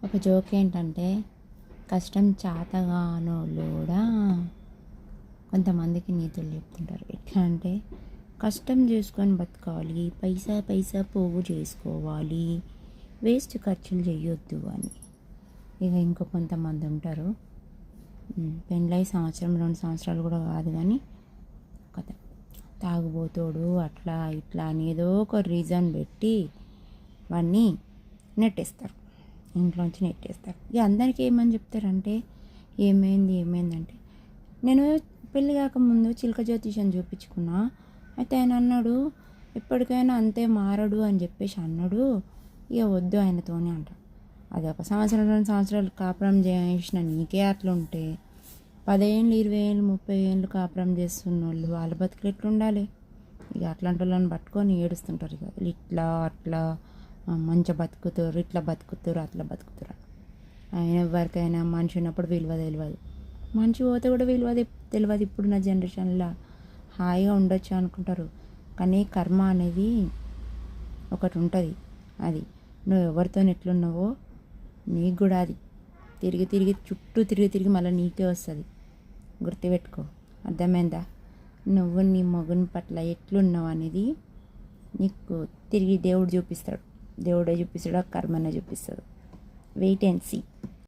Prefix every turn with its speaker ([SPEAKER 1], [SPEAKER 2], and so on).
[SPEAKER 1] ఒక జోక్ ఏంటంటే, కష్టం చాతగానోళ్ళు కూడా కొంతమందికి నీతులు చెప్తుంటారు. ఎట్లా అంటే, కష్టం చేసుకొని బతకాలి, పైసా పైసా పోగు చేసుకోవాలి, వేస్ట్ ఖర్చులు చేయొద్దు అని. ఇక ఇంకో కొంతమంది ఉంటారు, పెళ్ళై సంవత్సరం 2 సంవత్సరాలు కూడా కాదు కానీ కథ తాగుబోతోడు అట్లా ఇట్లా అని ఏదో ఒక రీజన్ పెట్టి వాడిని నెట్టేస్తారు, ఇంట్లోంచి నెట్టేస్తారు. ఇక అందరికీ ఏమని చెప్తారంటే, ఏమైందంటే, నేను పెళ్ళి కాకముందు చిలక జ్యోతిషం చూపించుకున్నా, అయితే ఆయన అన్నాడు ఎప్పటికైనా అంతే మారడు అని చెప్పేసి అన్నాడు, ఇక వద్దు ఆయనతోనే అంట. అది 1 సంవత్సరం 2 సంవత్సరాలు కాపురం చేసిన నీకే అట్లుంటే 10 ఏళ్ళు 20 ఏళ్ళు 30 ఏళ్ళు కాపురం చేస్తున్న వాళ్ళు వాళ్ళ బతుకులు ఎట్లుండాలి? ఇక అట్లాంటి వాళ్ళని పట్టుకొని ఏడుస్తుంటారు. ఇక ఇట్లా అట్లా మంచిగా బతుకుతారు, ఇట్లా బతుకుతారు, అట్లా బతుకుతారు. ఆయన ఎవరికైనా మనిషి ఉన్నప్పుడు విలువ తెలియదు, మనిషి పోతే కూడా విలువ తెలియదు. ఇప్పుడున్న జనరేషన్లో హాయిగా ఉండొచ్చు అనుకుంటారు, కానీ కర్మ అనేది ఒకటి ఉంటుంది. అది నువ్వు ఎవరితో ఎట్లున్నావో నీకు కూడా అది చుట్టూ తిరిగి మళ్ళీ నీకే వస్తుంది. గుర్తుపెట్టుకో, అర్థమైందా? నువ్వు నీ మగుని పట్ల ఎట్లున్నావు అనేది నీకు తిరిగి దేవుడే చూపిస్తాడు, కర్మనే చూపిస్తాడు. Wait and see.